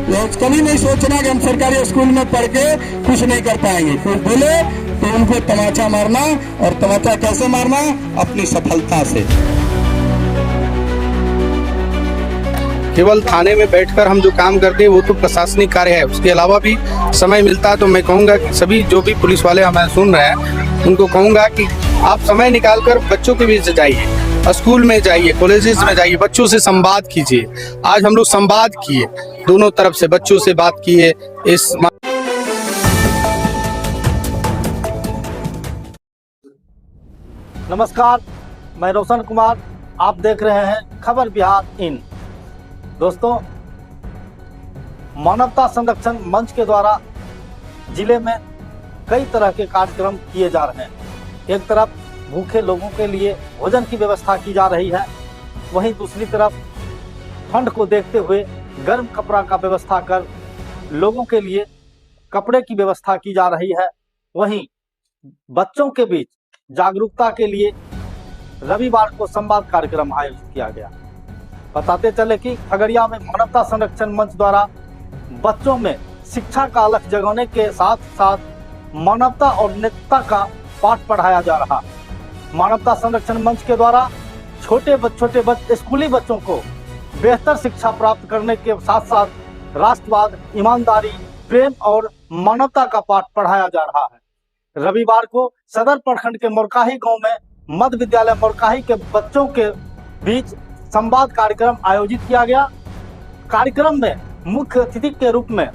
कभी नहीं सोचना कि हम सरकारी स्कूल में पढ़ के कुछ नहीं कर पाएंगे। कोई बोले तो उनको तमाचा मारना, और तमाचा कैसे मारना? अपनी सफलता से। केवल थाने में बैठकर हम जो काम करते हैं वो तो प्रशासनिक कार्य है, उसके अलावा भी समय मिलता है तो मैं कहूँगा कि सभी जो भी पुलिस वाले हमें सुन रहे हैं उनको कहूँगा कि आप समय निकालकर बच्चों के बीच जाइए, स्कूल में जाइए, कॉलेजेस में जाइए, बच्चों से संवाद कीजिए। आज हम लोग संवाद किए, दोनों तरफ से बच्चों से बात किए। इस नमस्कार, मैं रोशन कुमार, आप देख रहे हैं खबर बिहार इन। दोस्तों, मानवता संरक्षण मंच के द्वारा जिले में कई तरह के कार्यक्रम किए जा रहे हैं। एक तरफ भूखे लोगों के लिए भोजन की व्यवस्था की जा रही है, वहीं दूसरी तरफ ठंड को देखते हुए गर्म कपड़ा का व्यवस्था कर लोगों के लिए कपड़े की व्यवस्था की जा रही है। वहीं बच्चों के बीच जागरूकता के लिए रविवार को संवाद कार्यक्रम आयोजित किया गया। बताते चले कि खगड़िया में मानवता संरक्षण मंच द्वारा बच्चों में शिक्षा का अलख जगाने के साथ साथ मानवता और नेतृत्व का पाठ पढ़ाया जा रहा। मानवता संरक्षण मंच के द्वारा छोटे स्कूली बच्चों को बेहतर शिक्षा प्राप्त करने के साथ साथ राष्ट्रवाद, ईमानदारी, प्रेम और मानवता का पाठ पढ़ाया जा रहा है। रविवार को सदर प्रखंड के मोरकाही गांव में मध्य विद्यालय मोरकाही के बच्चों के बीच संवाद कार्यक्रम आयोजित किया गया। कार्यक्रम में मुख्य अतिथि के रूप में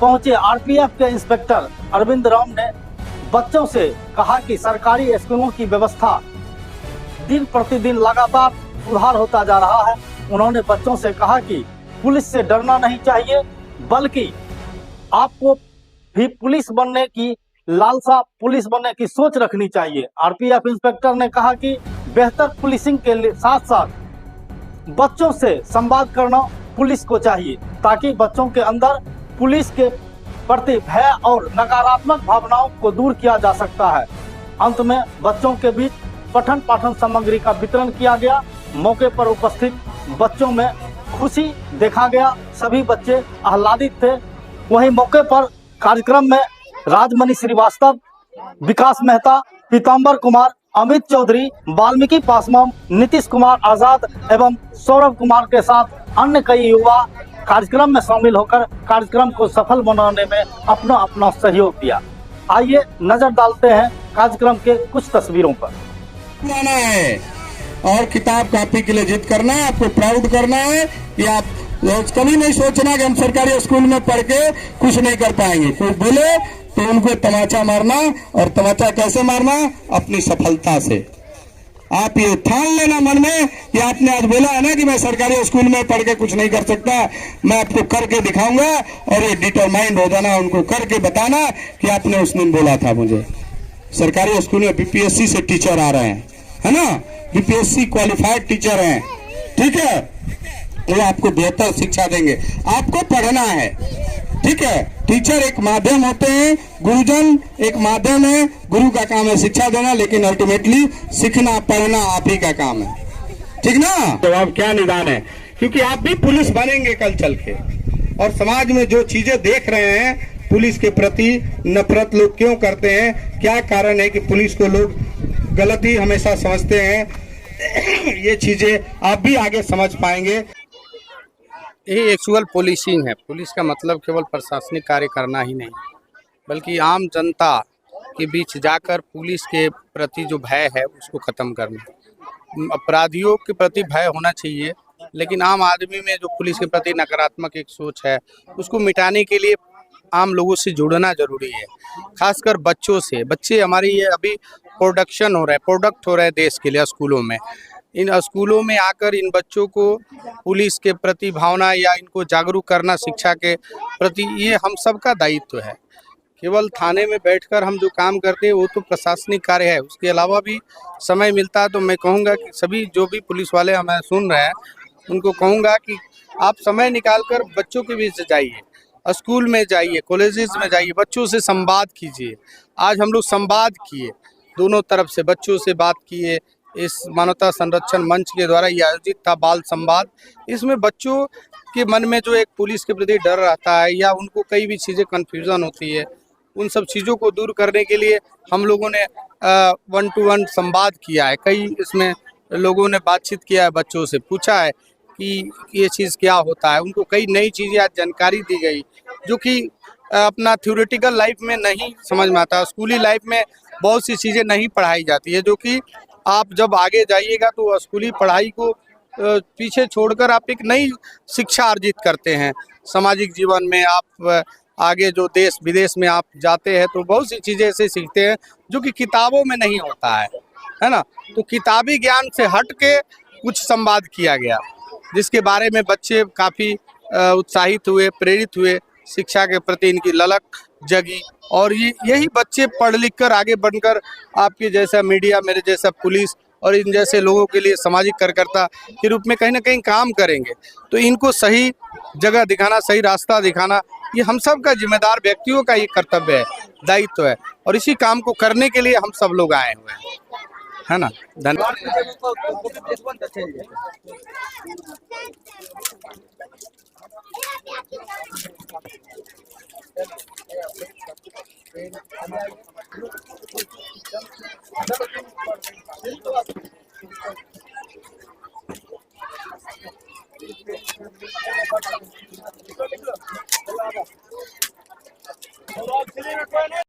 पहुंचे आरपीएफ के इंस्पेक्टर अरविंद राम ने बच्चों से कहा कि सरकारी स्कूलों की व्यवस्था दिन प्रतिदिन लगातार सुधार होता जा रहा है। उन्होंने बच्चों से कहा कि पुलिस से डरना नहीं चाहिए, बल्कि आपको भी पुलिस बनने की लालसा, पुलिस बनने की सोच रखनी चाहिए। आरपीएफ इंस्पेक्टर ने कहा कि बेहतर पुलिसिंग के साथ साथ बच्चों से संवाद करना पुलिस को चाहिए, ताकि बच्चों के अंदर पुलिस के प्रति भय और नकारात्मक भावनाओं को दूर किया जा सकता है। अंत में बच्चों के बीच पठन पाठन सामग्री का वितरण किया गया। मौके पर उपस्थित बच्चों में खुशी देखा गया, सभी बच्चे आह्लादित थे। वहीं मौके पर कार्यक्रम में राजमणि श्रीवास्तव, विकास मेहता, पीताम्बर कुमार, अमित चौधरी, वाल्मीकि पासवान, नीतीश कुमार आजाद एवं सौरभ कुमार के साथ अन्य कई युवा कार्यक्रम में शामिल होकर कार्यक्रम को सफल बनाने में अपना अपना सहयोग दिया। आइए नजर डालते हैं कार्यक्रम के कुछ तस्वीरों पर। जाना है और किताब कॉपी के लिए जिद करना है, आपको प्राउड करना है कि आप कभी नहीं सोचना कि हम सरकारी स्कूल में पढ़ के कुछ नहीं कर पाएंगे। कोई बोले तो उनको तमाचा मारना, और तमाचा कैसे मारना? अपनी सफलता से। आप ये ठान लेना मन में कि आपने आज बोला है ना कि मैं सरकारी स्कूल में पढ़ के कुछ नहीं कर सकता, मैं आपको करके दिखाऊंगा, और ये डिटरमाइंड हो जाना, उनको करके बताना कि आपने उस दिन बोला था मुझे। सरकारी स्कूल में बीपीएससी से टीचर आ रहे हैं, है ना, बीपीएससी क्वालिफाइड टीचर हैं, ठीक है, वो आपको बेहतर शिक्षा देंगे। आपको पढ़ना है, ठीक है। टीचर एक माध्यम होते हैं, गुरुजन एक माध्यम है, गुरु का काम है शिक्षा देना, लेकिन अल्टीमेटली सीखना पढ़ना आप ही का काम है, ठीक ना। जवाब क्या निदान है, क्योंकि आप भी पुलिस बनेंगे कल चल के। और समाज में जो चीजें देख रहे हैं, पुलिस के प्रति नफरत लोग क्यों करते हैं, क्या कारण है कि पुलिस को लोग गलत ही हमेशा समझते हैं, ये चीजें आप भी आगे समझ पाएंगे। ये एक्चुअल पुलिसिंग है। पुलिस का मतलब केवल प्रशासनिक कार्य करना ही नहीं, बल्कि आम जनता के बीच जाकर पुलिस के प्रति जो भय है उसको ख़त्म करना। अपराधियों के प्रति भय होना चाहिए, लेकिन आम आदमी में जो पुलिस के प्रति नकारात्मक एक सोच है उसको मिटाने के लिए आम लोगों से जुड़ना जरूरी है, खासकर बच्चों से। बच्चे हमारी ये अभी प्रोडक्शन हो रहा है, प्रोडक्ट हो रहा है देश के लिए स्कूलों में। इन स्कूलों में आकर इन बच्चों को पुलिस के प्रति भावना या इनको जागरूक करना शिक्षा के प्रति, ये हम सबका दायित्व है। केवल थाने में बैठकर हम जो काम करते हैं वो तो प्रशासनिक कार्य है, उसके अलावा भी समय मिलता है तो मैं कहूँगा कि सभी जो भी पुलिस वाले हमें सुन रहे हैं उनको कहूँगा कि आप समय निकालकर बच्चों के बीच जाइए, स्कूल में जाइए, कॉलेजेस में जाइए, बच्चों से संवाद कीजिए। आज हम लोग संवाद किए, दोनों तरफ से बच्चों से बात किए। इस मानवता संरक्षण मंच के द्वारा ये आयोजित था बाल संवाद। इसमें बच्चों के मन में जो एक पुलिस के प्रति डर रहता है या उनको कई भी चीज़ें कन्फ्यूज़न होती है, उन सब चीज़ों को दूर करने के लिए हम लोगों ने 1-to-1 संवाद किया है। कई इसमें लोगों ने बातचीत किया है, बच्चों से पूछा है कि ये चीज़ क्या होता है। उनको कई नई चीज़ें आज जानकारी दी गई जो कि अपना थ्योरेटिकल लाइफ में नहीं समझ में आता। स्कूली लाइफ में बहुत सी चीज़ें नहीं पढ़ाई जाती है, जो कि आप जब आगे जाइएगा तो स्कूली पढ़ाई को पीछे छोड़कर आप एक नई शिक्षा अर्जित करते हैं। सामाजिक जीवन में आप आगे जो देश विदेश में आप जाते हैं तो बहुत सी चीज़ें ऐसे सीखते हैं जो कि किताबों में नहीं होता है ना। तो किताबी ज्ञान से हट के कुछ संवाद किया गया, जिसके बारे में बच्चे काफ़ी उत्साहित हुए, प्रेरित हुए, शिक्षा के प्रति इनकी ललक जगी और यही बच्चे पढ़ लिख कर आगे बढ़कर आपके जैसा मीडिया, मेरे जैसा पुलिस और इन जैसे लोगों के लिए सामाजिक कार्यकर्ता के रूप में कहीं ना कहीं काम करेंगे। तो इनको सही जगह दिखाना, सही रास्ता दिखाना, ये हम सब का जिम्मेदार व्यक्तियों का ये कर्तव्य है, दायित्व है और इसी काम को करने के लिए हम सब लोग आए हुए हैं, है ना। धन्यवाद।